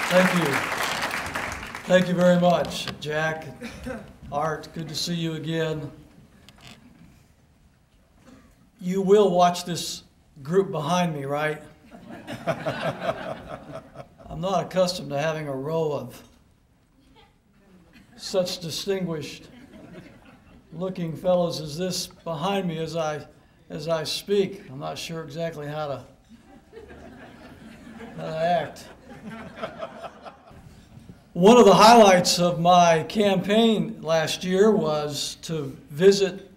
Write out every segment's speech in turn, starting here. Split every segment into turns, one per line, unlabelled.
Thank you. Thank you very much, Jack. Art, good to see you again. You will watch this group behind me, right? I'm not accustomed to having a row of such distinguished looking fellows as this behind me as I speak. I'm not sure exactly how to act. One of the highlights of my campaign last year was to visit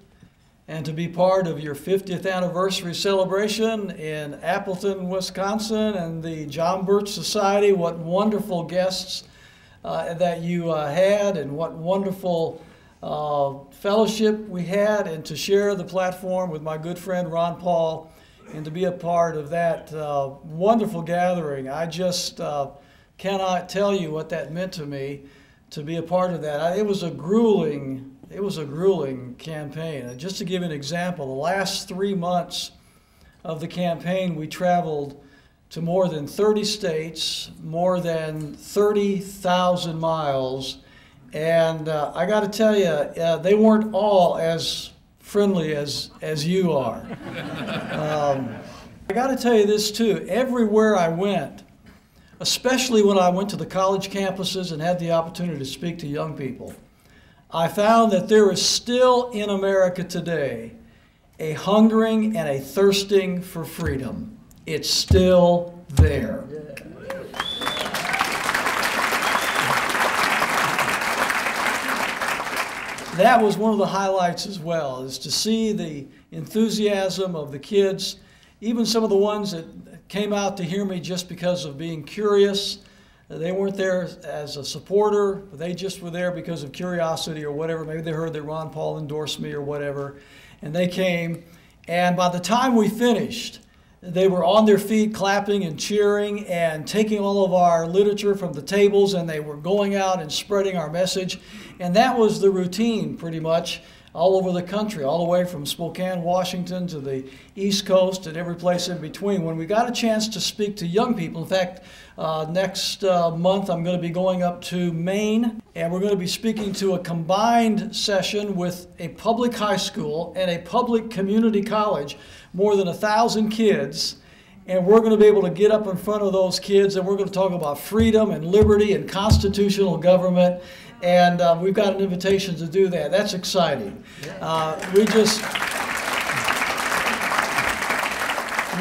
and to be part of your 50th anniversary celebration in Appleton, Wisconsin, and the John Birch Society. What wonderful guests that you had, and what wonderful fellowship we had, and to share the platform with my good friend Ron Paul, and to be a part of that wonderful gathering. I just cannot tell you what that meant to me, to be a part of that. It was a grueling campaign. Just to give an example, the last 3 months of the campaign, we traveled to more than 30 states, more than 30,000 miles, and I got to tell you, they weren't all as friendly as you are. I got to tell you this too, everywhere I went, especially when I went to the college campuses and had the opportunity to speak to young people, I found that there is still in America today a hungering and a thirsting for freedom. It's still there. That was one of the highlights as well, is to see the enthusiasm of the kids, even some of the ones that came out to hear me just because of being curious. They weren't there as a supporter, but they just were there because of curiosity or whatever. Maybe they heard that Ron Paul endorsed me or whatever, and they came. And by the time we finished, they were on their feet clapping and cheering and taking all of our literature from the tables, and they were going out and spreading our message. And that was the routine pretty much all over the country, all the way from Spokane, Washington to the East Coast and every place in between. When we got a chance to speak to young people, in fact, next month I'm going to be going up to Maine, and we're going to be speaking to a combined session with a public high school and a public community college, more than 1,000 kids. And we're going to be able to get up in front of those kids, and we're going to talk about freedom and liberty and constitutional government. And we've got an invitation to do that. That's exciting.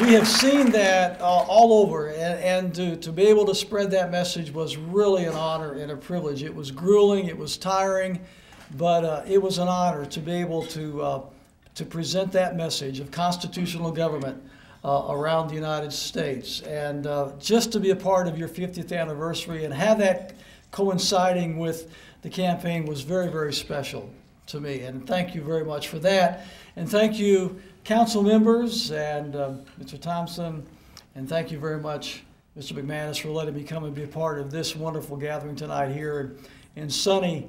We have seen that all over, and to be able to spread that message was really an honor and a privilege. It was grueling, it was tiring, but it was an honor to be able to present that message of constitutional government around the United States. And just to be a part of your 50th anniversary and have that coinciding with the campaign was very, very special to me. And thank you very much for that. And thank you, council members and Mr. Thompson. And thank you very much, Mr. McManus, for letting me come and be a part of this wonderful gathering tonight here in sunny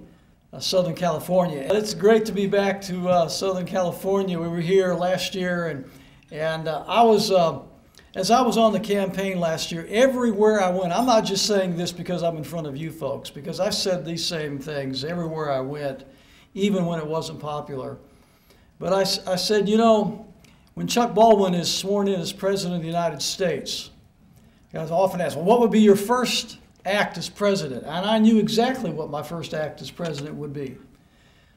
Southern California. It's great to be back to Southern California. We were here last year, and as I was on the campaign last year, everywhere I went, I'm not just saying this because I'm in front of you folks, because I said these same things everywhere I went, even when it wasn't popular. But I said, you know, when Chuck Baldwin is sworn in as President of the United States, I was often asked, well, what would be your first act as president? And I knew exactly what my first act as president would be.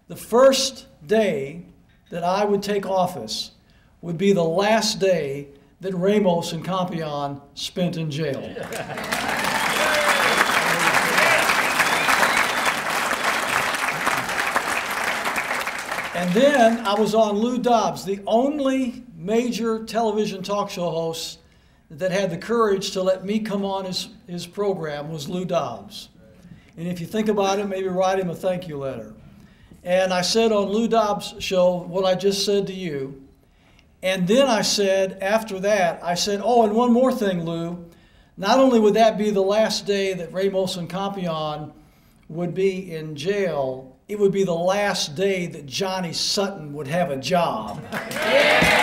The first day that I would take office would be the last day that Ramos and Campion spent in jail. And then I was on Lou Dobbs, the only major television talk show host that had the courage to let me come on his program was Lou Dobbs. And if you think about it, maybe write him a thank you letter. And I said on Lou Dobbs' show what I just said to you. And then I said, after that, I said, oh, and one more thing, Lou. Not only would that be the last day that Ramos and Campion would be in jail, it would be the last day that Johnny Sutton would have a job. Yeah!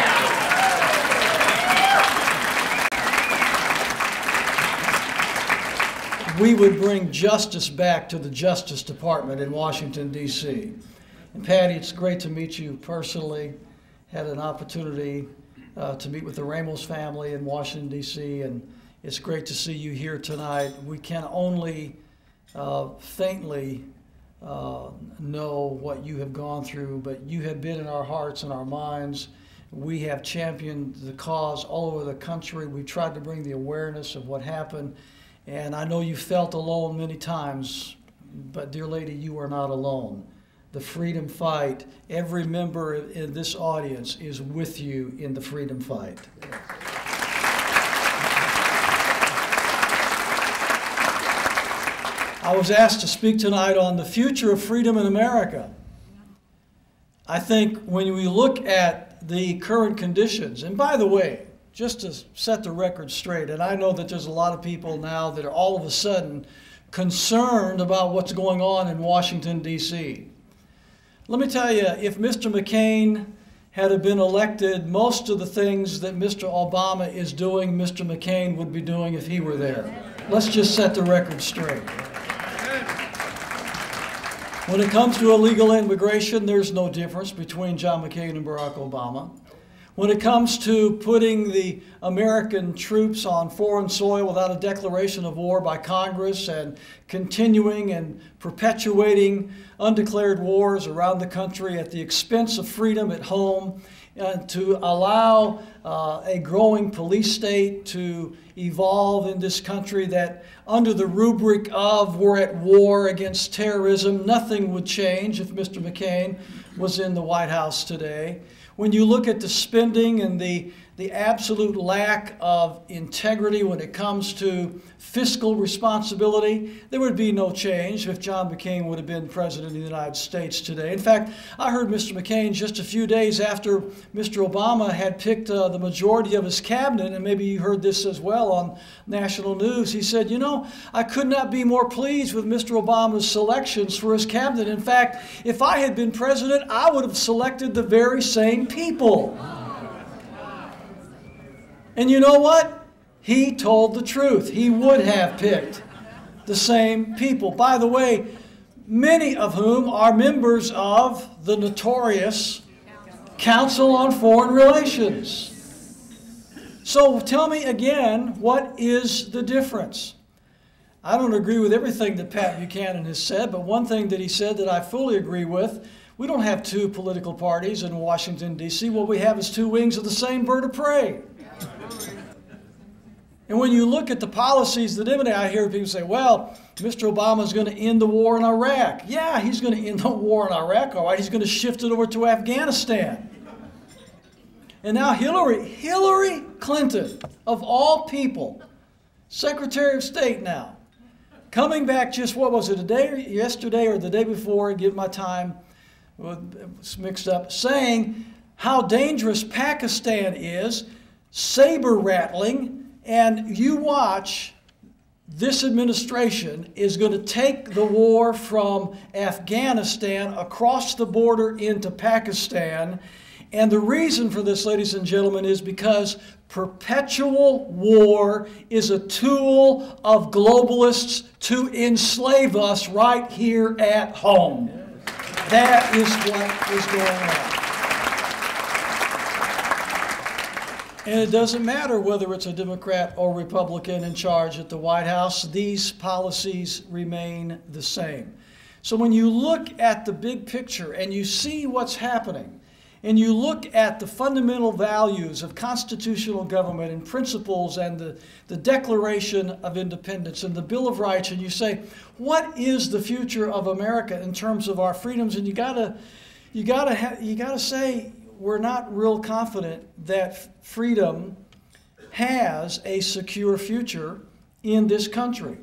we would bring justice back to the Justice Department in Washington, D.C. And Patty, it's great to meet you personally. Had an opportunity to meet with the Ramos family in Washington, D.C., and it's great to see you here tonight. We can only faintly know what you have gone through, but you have been in our hearts and our minds. We have championed the cause all over the country. We tried to bring the awareness of what happened, and I know you felt alone many times, but dear lady, you are not alone. The freedom fight, every member in this audience is with you in the freedom fight. I was asked to speak tonight on the future of freedom in America. I think when we look at the current conditions, and by the way, just to set the record straight, and I know that there's a lot of people now that are all of a sudden concerned about what's going on in Washington, D.C. Let me tell you, if Mr. McCain had been elected, most of the things that Mr. Obama is doing, Mr. McCain would be doing if he were there. Let's just set the record straight. When it comes to illegal immigration, there's no difference between John McCain and Barack Obama. When it comes to putting the American troops on foreign soil without a declaration of war by Congress and continuing and perpetuating undeclared wars around the country at the expense of freedom at home, to allow a growing police state to evolve in this country that under the rubric of we're at war against terrorism, nothing would change if Mr. McCain was in the White House today. When you look at the spending and the absolute lack of integrity when it comes to fiscal responsibility, there would be no change if John McCain would have been president of the United States today. In fact, I heard Mr. McCain just a few days after Mr. Obama had picked the majority of his cabinet, and maybe you heard this as well on national news. He said, you know, I could not be more pleased with Mr. Obama's selections for his cabinet. In fact, if I had been president, I would have selected the very same people. And you know what? He told the truth. He would have picked the same people. By the way, many of whom are members of the notorious Council on Foreign Relations. So tell me again, what is the difference? I don't agree with everything that Pat Buchanan has said, but one thing that he said that I fully agree with, we don't have two political parties in Washington, D.C. What we have is two wings of the same bird of prey. And when you look at the policies that emanate, I hear people say, well, Mr. Obama is going to end the war in Iraq. Yeah, he's going to end the war in Iraq, all right. He's going to shift it over to Afghanistan. And now Hillary Clinton, of all people, Secretary of State now, coming back just, what was it, yesterday or the day before, give my time, it's mixed up, saying how dangerous Pakistan is, saber rattling. And you watch, this administration is going to take the war from Afghanistan across the border into Pakistan. And the reason for this, ladies and gentlemen, is because perpetual war is a tool of globalists to enslave us right here at home. That is what is going on. And it doesn't matter whether it's a Democrat or Republican in charge at the White House, these policies remain the same. So when you look at the big picture and you see what's happening, and you look at the fundamental values of constitutional government and principles and the Declaration of Independence and the Bill of Rights, and you say, what is the future of America in terms of our freedoms? And you gotta say, we're not real confident that freedom has a secure future in this country.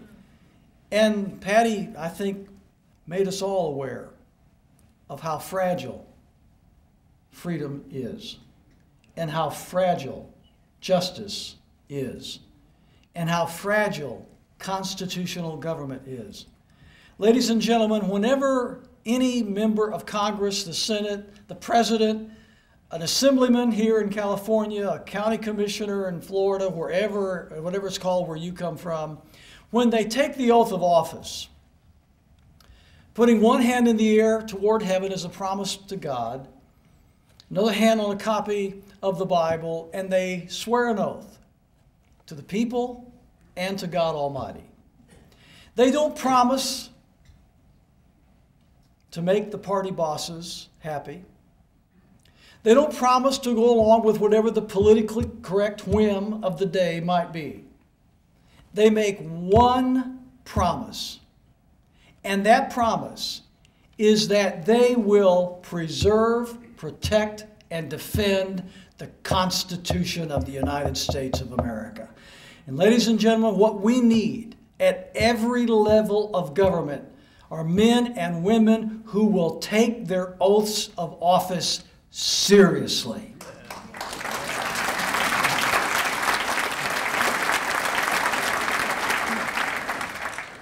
And Patty, I think, made us all aware of how fragile freedom is, and how fragile justice is, and how fragile constitutional government is. Ladies and gentlemen, whenever any member of Congress, the Senate, the President, an assemblyman here in California, a county commissioner in Florida, wherever, whatever it's called where you come from, when they take the oath of office, putting one hand in the air toward heaven as a promise to God, another hand on a copy of the Bible, and they swear an oath to the people and to God Almighty. They don't promise to make the party bosses happy. They don't promise to go along with whatever the politically correct whim of the day might be. They make one promise, and that promise is that they will preserve, protect, and defend the Constitution of the United States of America. And ladies and gentlemen, what we need at every level of government are men and women who will take their oaths of office seriously.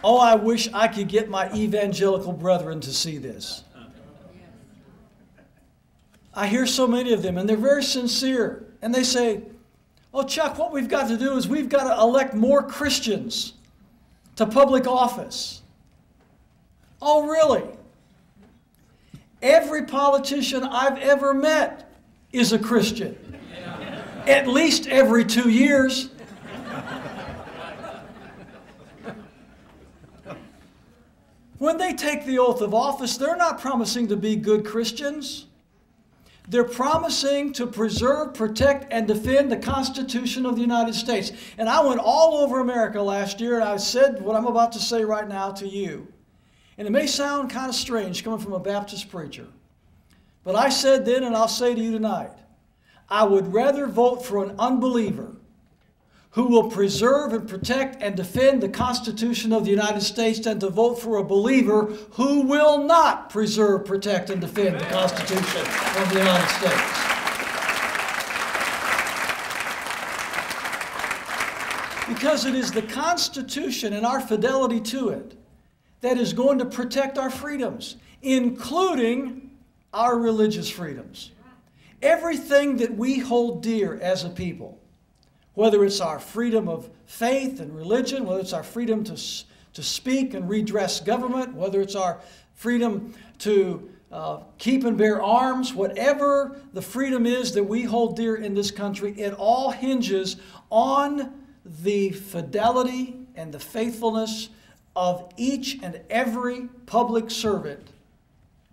Oh, I wish I could get my evangelical brethren to see this. I hear so many of them, and they're very sincere. And they say, oh, Chuck, what we've got to do is we've got to elect more Christians to public office. Oh, really? Every politician I've ever met is a Christian. At least every 2 years. When they take the oath of office, they're not promising to be good Christians. They're promising to preserve, protect, and defend the Constitution of the United States. And I went all over America last year, and I said what I'm about to say right now to you. And it may sound kind of strange coming from a Baptist preacher. But I said then, and I'll say to you tonight, I would rather vote for an unbeliever who will preserve and protect and defend the Constitution of the United States than to vote for a believer who will not preserve, protect, and defend the Constitution of the United States. Because it is the Constitution and our fidelity to it that is going to protect our freedoms, including our religious freedoms. Everything that we hold dear as a people, whether it's our freedom of faith and religion, whether it's our freedom to speak and redress government, whether it's our freedom to keep and bear arms, whatever the freedom is that we hold dear in this country, it all hinges on the fidelity and the faithfulness of each and every public servant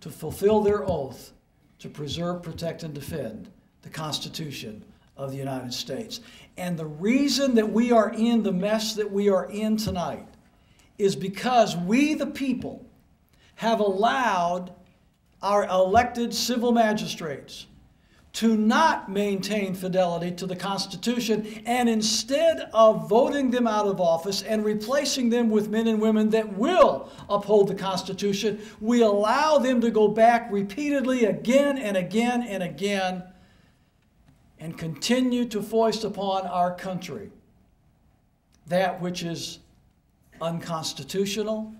to fulfill their oath to preserve, protect, and defend the Constitution of the United States. And the reason that we are in the mess that we are in tonight is because we, the people, have allowed our elected civil magistrates to not maintain fidelity to the Constitution, and instead of voting them out of office and replacing them with men and women that will uphold the Constitution, we allow them to go back repeatedly again and again and again and continue to foist upon our country that which is unconstitutional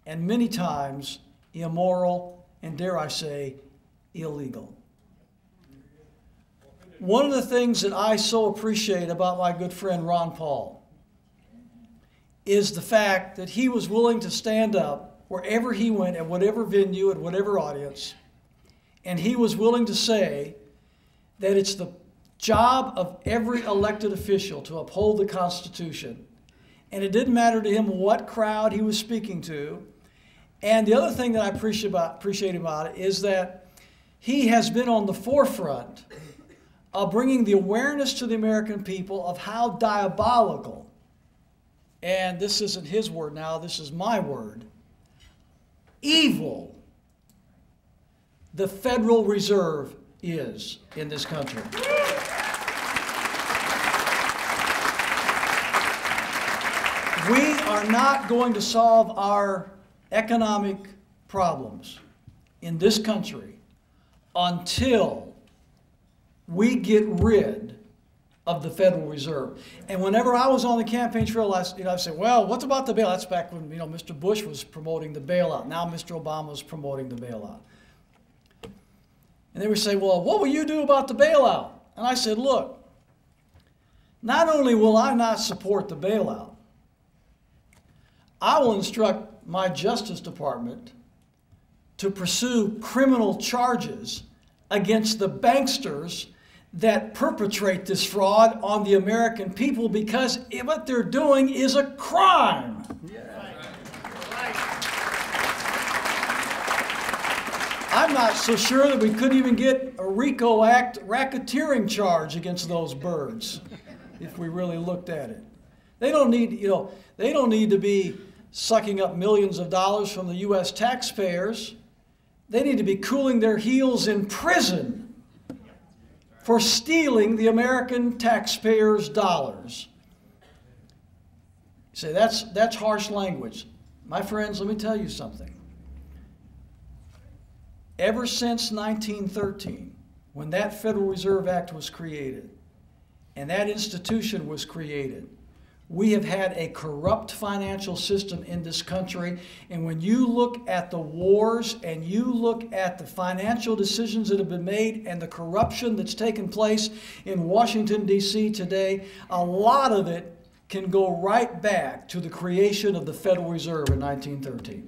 and many times immoral and, dare I say, illegal. One of the things that I so appreciate about my good friend Ron Paul is the fact that he was willing to stand up wherever he went, at whatever venue, at whatever audience, and he was willing to say that it's the job of every elected official to uphold the Constitution. And it didn't matter to him what crowd he was speaking to. And the other thing that I appreciate about it is that he has been on the forefront of bringing the awareness to the American people of how diabolical, and this isn't his word now, this is my word, evil the Federal Reserve is in this country. We are not going to solve our economic problems in this country until we get rid of the Federal Reserve. And whenever I was on the campaign trail, I said, well, what's about the bailout? That's back when Mr. Bush was promoting the bailout. Now Mr. Obama is promoting the bailout. And they would say, well, what will you do about the bailout? And I said, look, not only will I not support the bailout, I will instruct my Justice Department to pursue criminal charges against the banksters that perpetrate this fraud on the American people, because what they're doing is a crime. I'm not so sure that we couldn't even get a RICO Act racketeering charge against those birds if we really looked at it. They don't need, they don't need to be sucking up millions of dollars from the U.S. taxpayers. They need to be cooling their heels in prison for stealing the American taxpayers' dollars. You say, that's harsh language. My friends, let me tell you something. Ever since 1913, when that Federal Reserve Act was created and that institution was created, we have had a corrupt financial system in this country. And when you look at the wars and you look at the financial decisions that have been made and the corruption that's taken place in Washington, D.C. today, a lot of it can go right back to the creation of the Federal Reserve in 1913.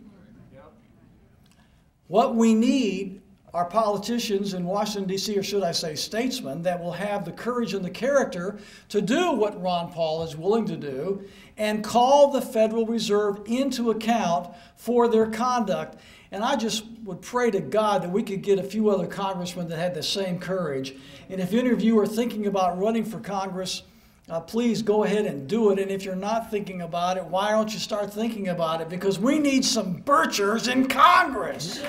What we need are politicians in Washington, D.C., or should I say statesmen, that will have the courage and the character to do what Ron Paul is willing to do and call the Federal Reserve into account for their conduct. And I just would pray to God that we could get a few other congressmen that had the same courage. And if any of you are thinking about running for Congress, please go ahead and do it. And if you're not thinking about it, why don't you start thinking about it? Because we need some birchers in Congress.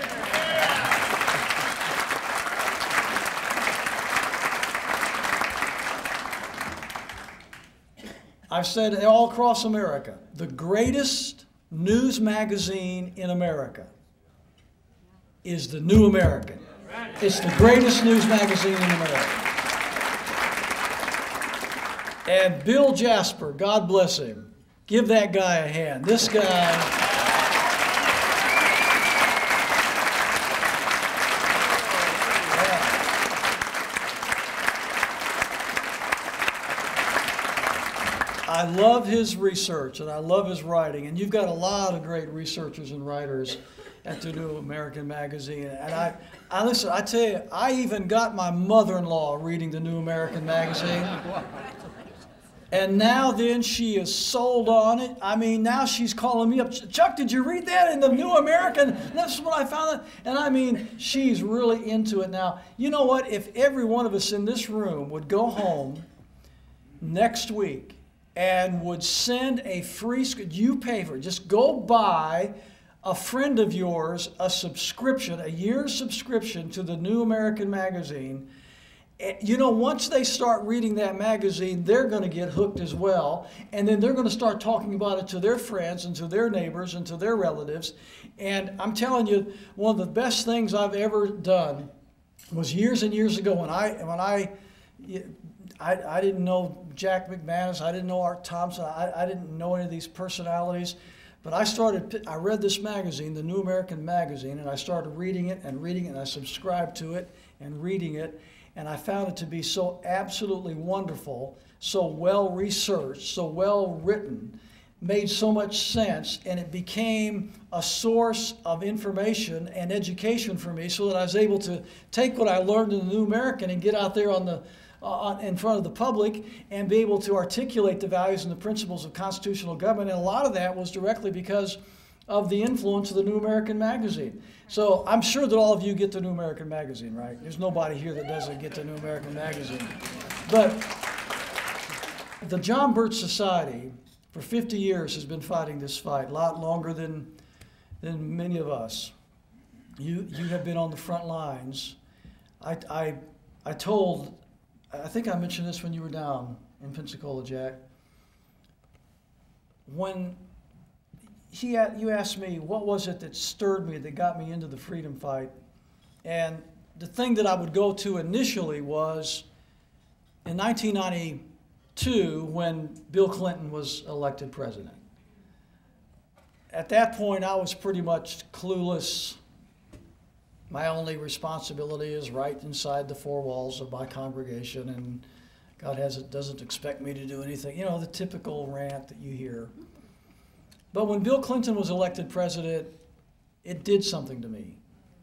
I've said it all across America, the greatest news magazine in America is the New American. It's the greatest news magazine in America. And Bill Jasper, God bless him. Give that guy a hand. This guy. I love his research and I love his writing. And you've got a lot of great researchers and writers at the New American Magazine. And I listen, I tell you, I even got my mother-in-law reading the New American Magazine. And now then she is sold on it. I mean, now she's calling me up. Chuck, did you read that in the New American? That's what I found out. And I mean, she's really into it now. You know what? If every one of us in this room would go home next week and would send a free, you pay for it, just go buy a friend of yours a subscription, a year's subscription to the New American Magazine. You know, once they start reading that magazine, they're going to get hooked as well. And then they're going to start talking about it to their friends and to their neighbors and to their relatives. And I'm telling you, one of the best things I've ever done was years and years ago when I didn't know Jack McManus, I didn't know Art Thompson, I didn't know any of these personalities. But I read this magazine, the New American Magazine, and I started reading it, and I subscribed to it and reading it. And I found it to be so absolutely wonderful, so well researched, so well written, made so much sense, and it became a source of information and education for me, so that I was able to take what I learned in the New American and get out there in front of the public and be able to articulate the values and the principles of constitutional government. And a lot of that was directly because of the influence of the New American Magazine. So I'm sure that all of you get the New American Magazine, right? There's nobody here that doesn't get the New American Magazine. But the John Birch Society for 50 years has been fighting this fight, a lot longer than many of us. You have been on the front lines. I think I mentioned this when you were down in Pensacola, Jack. When you asked me, what was it that stirred me, that got me into the freedom fight? And the thing that I would go to initially was in 1992 when Bill Clinton was elected president. At that point, I was pretty much clueless. My only responsibility is right inside the four walls of my congregation, and God doesn't expect me to do anything. You know, the typical rant that you hear. But when Bill Clinton was elected president, it did something to me.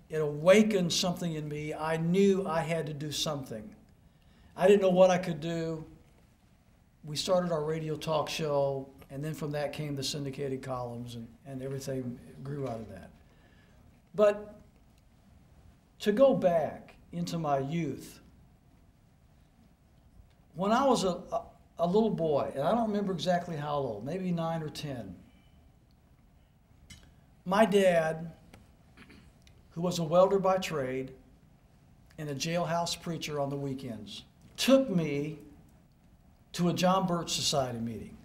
It awakened something in me. I knew I had to do something. I didn't know what I could do. We started our radio talk show, and then from that came the syndicated columns, and everything grew out of that. But to go back into my youth, when I was a little boy, and I don't remember exactly how old, maybe 9 or 10, my dad, who was a welder by trade and a jailhouse preacher on the weekends, took me to a John Birch Society meeting.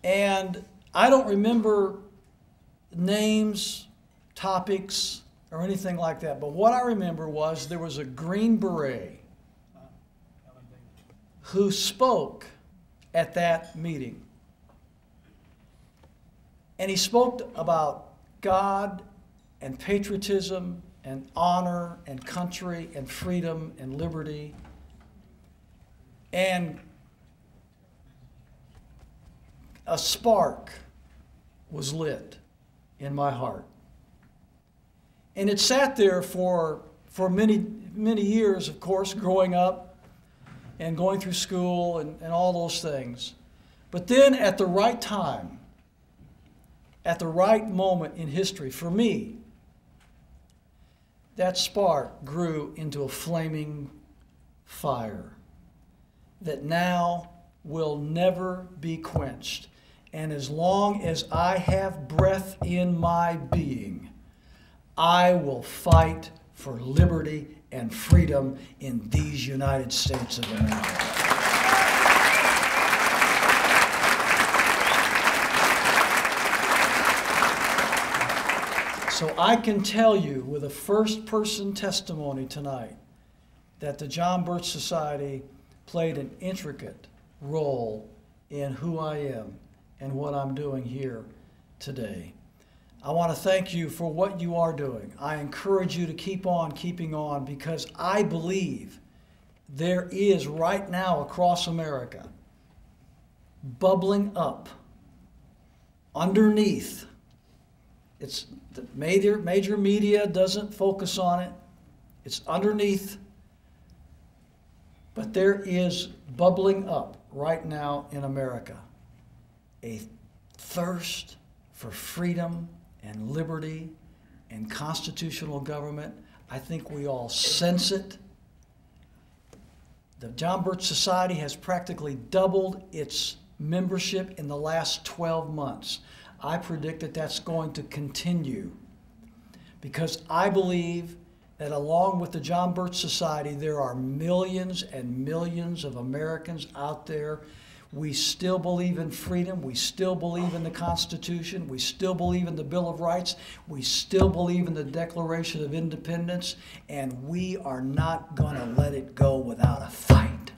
And I don't remember names, topics, or anything like that, but what I remember was there was a Green Beret who spoke at that meeting. And he spoke about God and patriotism and honor and country and freedom and liberty. And a spark was lit in my heart. And it sat there for many, many years, of course, growing up and going through school and all those things. But then at the right time, at the right moment in history, for me, that spark grew into a flaming fire that now will never be quenched. And as long as I have breath in my being, I will fight for liberty and freedom in these United States of America. So I can tell you with a first-person testimony tonight that the John Birch Society played an intricate role in who I am and what I'm doing here today. I want to thank you for what you are doing. I encourage you to keep on keeping on, because I believe there is right now across America, bubbling up underneath. It's the major media doesn't focus on it. It's underneath. But there is bubbling up right now in America a thirst for freedom and liberty and constitutional government. I think we all sense it. The John Birch Society has practically doubled its membership in the last 12 months. I predict that that's going to continue, because I believe that along with the John Birch Society, there are millions and millions of Americans out there. We still believe in freedom. We still believe in the Constitution. We still believe in the Bill of Rights. We still believe in the Declaration of Independence. And we are not going to let it go without a fight.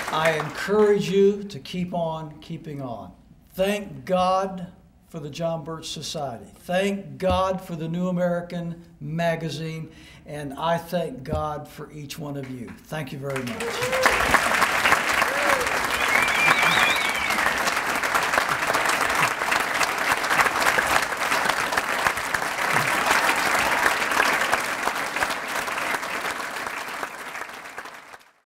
I encourage you to keep on keeping on. Thank God for the John Birch Society. Thank God for the New American Magazine, and I thank God for each one of you. Thank you very much.